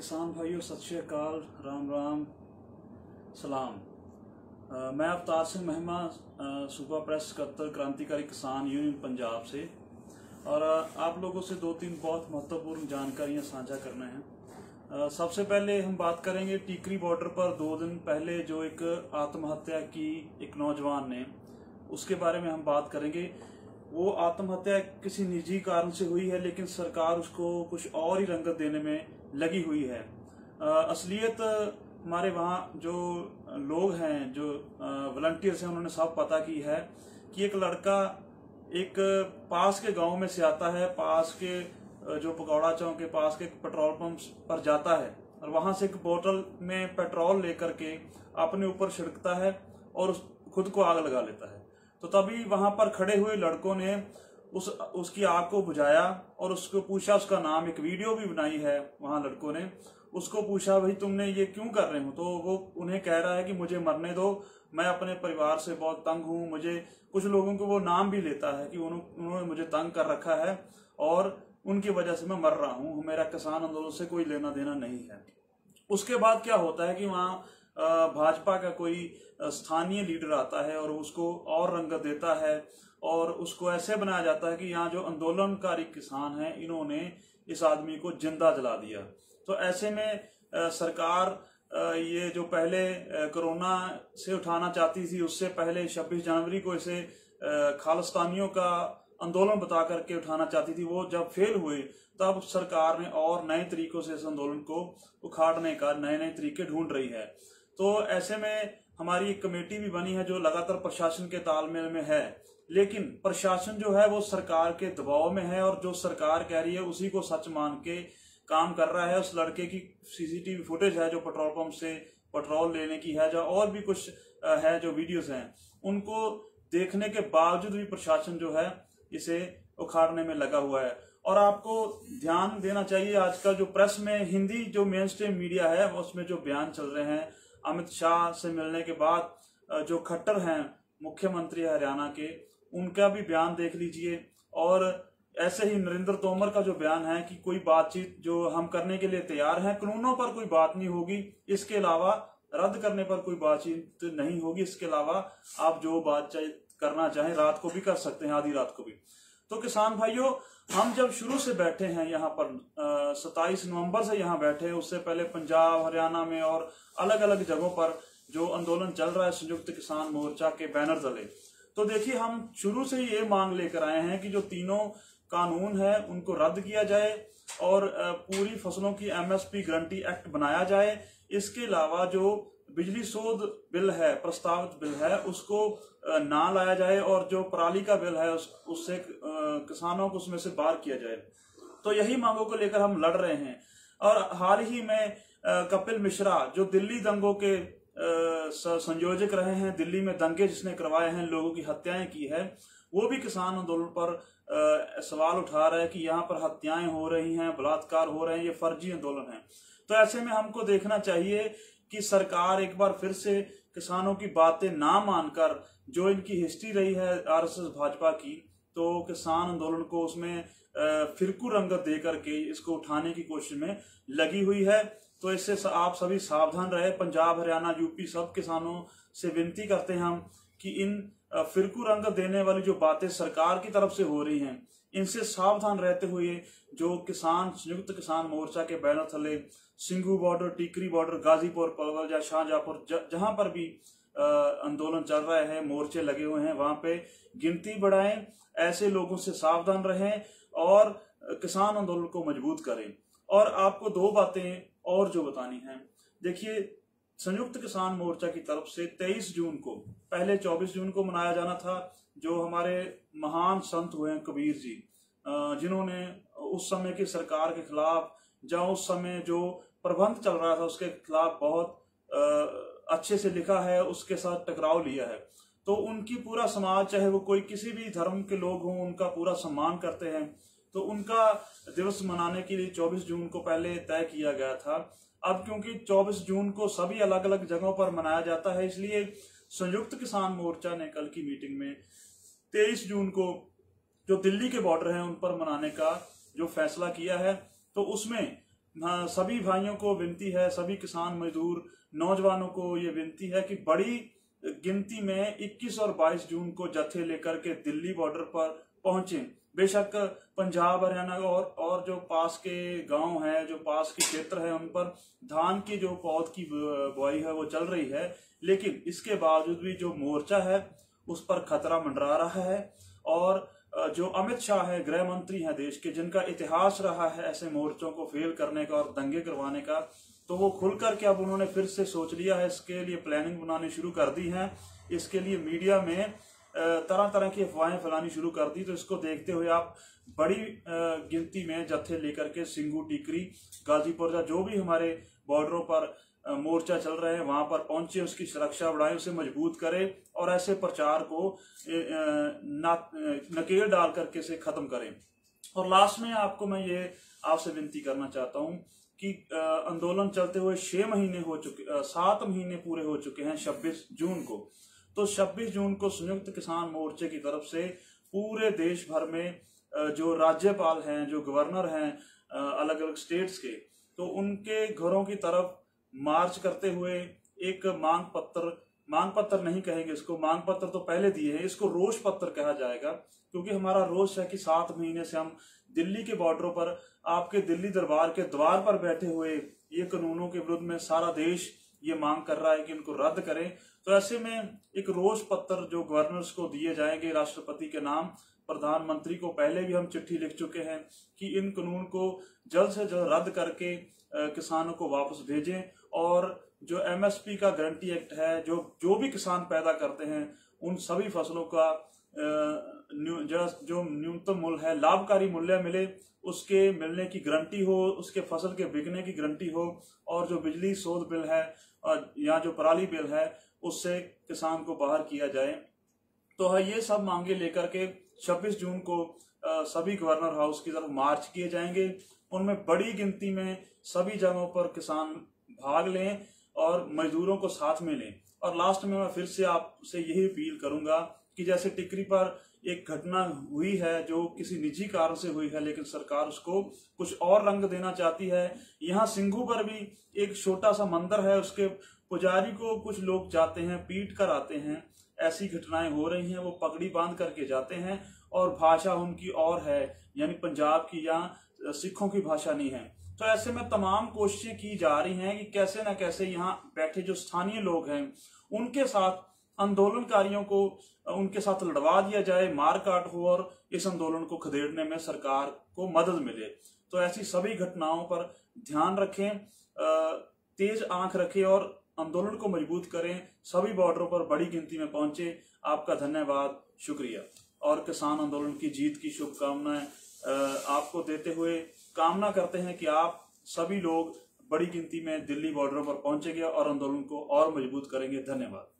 किसान भाइयों, सत श्री अकाल, राम राम, सलाम। मैं अवतार सिंह महिमा, सूबा प्रेस सकत्तर क्रांतिकारी किसान यूनियन पंजाब से, और आप लोगों से दो तीन बहुत महत्वपूर्ण जानकारियां साझा करना है। सबसे पहले हम बात करेंगे टीकरी बॉर्डर पर 2 दिन पहले जो एक आत्महत्या की एक नौजवान ने, उसके बारे में हम बात करेंगे। वो आत्महत्या किसी निजी कारण से हुई है, लेकिन सरकार उसको कुछ और ही रंगत देने में लगी हुई है। असलियत हमारे वहाँ जो लोग हैं, जो वॉलंटियर्स हैं, उन्होंने सब पता की है कि एक लड़का एक पास के गांव में से आता है, पास के जो पकौड़ा चौक के पास के पेट्रोल पंप पर जाता है और वहां से एक बोतल में पेट्रोल लेकर के अपने ऊपर छिड़कता है और खुद को आग लगा लेता है। तो तभी वहां पर खड़े हुए लड़कों ने उसकी आग को बुझाया और उसको पूछा, उसका नाम, एक वीडियो भी बनाई है वहां लड़कों ने। उसको पूछा, भाई तुमने ये क्यों कर रहे हो? तो वो उन्हें कह रहा है कि मुझे मरने दो, मैं अपने परिवार से बहुत तंग हूं। मुझे कुछ लोगों को वो नाम भी लेता है कि उन्होंने मुझे तंग कर रखा है और उनकी वजह से मैं मर रहा हूं, मेरा किसान आंदोलन से कोई लेना देना नहीं है। उसके बाद क्या होता है कि वहां भाजपा का कोई स्थानीय लीडर आता है और उसको और रंगत देता है और उसको ऐसे बनाया जाता है कि यहाँ जो आंदोलनकारी किसान हैं, इन्होंने इस आदमी को जिंदा जला दिया। तो ऐसे में सरकार ये जो पहले कोरोना से उठाना चाहती थी, उससे पहले 26 जनवरी को इसे खालिस्तानियों का आंदोलन बता करके उठाना चाहती थी। वो जब फेल हुए तब सरकार ने और नए तरीकों से इस आंदोलन को उखाड़ने का नए नए तरीके ढूंढ रही है। तो ऐसे में हमारी एक कमेटी भी बनी है जो लगातार प्रशासन के तालमेल में है, लेकिन प्रशासन जो है वो सरकार के दबाव में है और जो सरकार कह रही है उसी को सच मान के काम कर रहा है। उस लड़के की सीसीटीवी फुटेज है जो पेट्रोल पंप से पेट्रोल लेने की है, जो और भी कुछ है जो वीडियोस हैं, उनको देखने के बावजूद भी प्रशासन जो है इसे उखाड़ने में लगा हुआ है। और आपको ध्यान देना चाहिए, आजकल जो प्रेस में हिंदी जो मेन स्ट्रीम मीडिया है उसमें जो बयान चल रहे हैं, अमित शाह से मिलने के बाद जो खट्टर हैं मुख्यमंत्री हरियाणा के, उनका भी बयान देख लीजिए। और ऐसे ही नरेंद्र तोमर का जो बयान है कि कोई बातचीत जो हम करने के लिए तैयार हैं, कानूनों पर कोई बात नहीं होगी, इसके अलावा रद्द करने पर कोई बातचीत नहीं होगी, इसके अलावा आप जो बातचीत करना चाहें रात को भी कर सकते हैं, आधी रात को भी। तो किसान भाइयों, हम जब शुरू से बैठे हैं यहाँ पर 27 नवंबर से यहाँ बैठे हैं, उससे पहले पंजाब, हरियाणा में और अलग अलग जगहों पर जो आंदोलन चल रहा है संयुक्त किसान मोर्चा के बैनर तले, तो देखिए हम शुरू से ही ये मांग लेकर आए हैं कि जो तीनों कानून है उनको रद्द किया जाए और पूरी फसलों की एमएसपी गारंटी एक्ट बनाया जाए। इसके अलावा जो बिजली शोध बिल है, प्रस्तावित बिल है, उसको ना लाया जाए और जो पराली का बिल है उससे किसानों को उसमें से बाहर किया जाए। तो यही मांगों को लेकर हम लड़ रहे हैं। और हाल ही में कपिल मिश्रा जो दिल्ली दंगों के संयोजक रहे हैं, दिल्ली में दंगे जिसने करवाए हैं, लोगों की हत्याएं की है, वो भी किसान आंदोलन पर सवाल उठा रहे हैं कि यहाँ पर हत्याएं हो रही हैं, बलात्कार हो रहे हैं, ये फर्जी आंदोलन है। तो ऐसे में हमको देखना चाहिए कि सरकार एक बार फिर से किसानों की बातें ना मानकर, जो इनकी हिस्ट्री रही है आरएसएस भाजपा की, तो किसान आंदोलन को उसमें फिरकू रंगत दे करके इसको उठाने की कोशिश में लगी हुई है। तो इससे आप सभी सावधान रहे। पंजाब, हरियाणा, यूपी सब किसानों से विनती करते हैं हम कि इन फिरकू रंगत देने वाली जो बातें सरकार की तरफ से हो रही हैं, इनसे सावधान रहते हुए जो किसान संयुक्त किसान मोर्चा के बैनर थले सिंघू बॉर्डर, टीकरी बॉर्डर, गाजीपुर, पलवल या शाहजहांपुर, जहां पर भी आंदोलन चल रहा है, मोर्चे लगे हुए हैं, वहां पे गिनती बढ़ाएं, ऐसे लोगों से सावधान रहें और किसान आंदोलन को मजबूत करें। और आपको 2 बातें और जो बतानी है, देखिए संयुक्त किसान मोर्चा की तरफ से 23 जून को, पहले 24 जून को मनाया जाना था, जो हमारे महान संत हुए हैं कबीर जी, जिन्होंने उस समय की सरकार के खिलाफ, जहां उस समय जो प्रबंध चल रहा था उसके खिलाफ बहुत अच्छे से लिखा है, उसके साथ टकराव लिया है। तो उनकी पूरा समाज, चाहे वो कोई किसी भी धर्म के लोग हों, उनका पूरा सम्मान करते हैं। तो उनका दिवस मनाने के लिए 24 जून को पहले तय किया गया था। अब क्योंकि 24 जून को सभी अलग अलग जगहों पर मनाया जाता है, इसलिए संयुक्त किसान मोर्चा ने कल की मीटिंग में 23 जून को जो दिल्ली के बॉर्डर हैं उन पर मनाने का जो फैसला किया है। तो उसमें सभी भाइयों को विनती है, सभी किसान मजदूर नौजवानों को ये विनती है कि बड़ी गिनती में 21 और 22 जून को जत्थे लेकर के दिल्ली बॉर्डर पर पहुंचे। बेशक पंजाब हरियाणा और जो पास के गांव है, जो पास के क्षेत्र है, उन पर धान की जो पौध की बुआई है वो चल रही है, लेकिन इसके बावजूद भी जो मोर्चा है उस पर खतरा मंडरा रहा है। और जो अमित शाह है, गृह मंत्री हैं देश के, जिनका इतिहास रहा है ऐसे मोर्चों को फेल करने का और दंगे करवाने का, तो वो खुलकर के अब उन्होंने फिर से सोच लिया है, इसके लिए प्लानिंग बनानी शुरू कर दी है, इसके लिए मीडिया में तरह तरह की अफवाहें फैलानी शुरू कर दी। तो इसको देखते हुए आप बड़ी गिनती में जत्थे लेकर के सिंगू, टीकरी, गाजीपुर, जो भी हमारे बॉर्डरों पर मोर्चा चल रहे हैं वहां पर पहुंचे, उसकी सुरक्षा बढ़ाएं, उसे मजबूत करें और ऐसे प्रचार को नकेल डाल करके से खत्म करें। और लास्ट में आपको मैं ये आपसे विनती करना चाहता हूं कि आंदोलन चलते हुए 6 महीने हो चुके, 7 महीने पूरे हो चुके हैं 26 जून को। तो 26 जून को संयुक्त किसान मोर्चे की तरफ से पूरे देश भर में जो राज्यपाल हैं, जो गवर्नर हैं अलग अलग स्टेट्स के, तो उनके घरों की तरफ मार्च करते हुए एक मांग पत्र नहीं कहेंगे इसको, मांग पत्र तो पहले दिए हैं, इसको रोष पत्र कहा जाएगा, क्योंकि हमारा रोष है कि 7 महीने से हम दिल्ली के बॉर्डरों पर, आपके दिल्ली दरबार के द्वार पर बैठे हुए ये कानूनों के विरुद्ध में सारा देश ये मांग कर रहा है कि इनको रद्द करें। तो ऐसे में एक रोष पत्र जो गवर्नर्स को दिए जाएंगे राष्ट्रपति के नाम, प्रधानमंत्री को पहले भी हम चिट्ठी लिख चुके हैं कि इन कानून को जल्द से जल्द रद्द करके किसानों को वापस भेजें, और जो एमएसपी का गारंटी एक्ट है, जो भी किसान पैदा करते हैं उन सभी फसलों का जो न्यूनतम मूल्य है, लाभकारी मूल्य मिले, उसके मिलने की गारंटी हो, उसके फसल के बिकने की गारंटी हो, और जो बिजली शोध बिल है या जो पराली बिल है उससे किसान को बाहर किया जाए। तो ये सब मांगे लेकर के 26 जून को सभी गवर्नर हाउस की तरफ मार्च किए जाएंगे। उनमें बड़ी गिनती में सभी जगहों पर किसान भाग लें और मजदूरों को साथ में लें। और लास्ट में मैं फिर से आपसे यही अपील करूंगा कि जैसे टिकरी पर एक घटना हुई है जो किसी निजी कारण से हुई है, लेकिन सरकार उसको कुछ और रंग देना चाहती है, यहाँ सिंघू पर भी एक छोटा सा मंदिर है, उसके पुजारी को कुछ लोग जाते हैं, पीट कर आते हैं, ऐसी घटनाएं हो रही हैं। वो पगड़ी बांध करके जाते हैं और भाषा उनकी और है, यानी पंजाब की या सिखों की भाषा नहीं है। तो ऐसे में तमाम कोशिशें की जा रही हैं कि कैसे न कैसे यहाँ बैठे जो स्थानीय लोग हैं उनके साथ आंदोलनकारियों को उनके साथ लड़वा दिया जाए, मार काट हो और इस आंदोलन को खदेड़ने में सरकार को मदद मिले। तो ऐसी सभी घटनाओं पर ध्यान रखें, तेज आंख रखें और आंदोलन को मजबूत करें। सभी बॉर्डरों पर बड़ी गिनती में पहुंचे। आपका धन्यवाद, शुक्रिया। और किसान आंदोलन की जीत की शुभकामनाएं आपको देते हुए कामना करते हैं कि आप सभी लोग बड़ी गिनती में दिल्ली बॉर्डरों पर पहुंचेंगे और आंदोलन को और मजबूत करेंगे। धन्यवाद।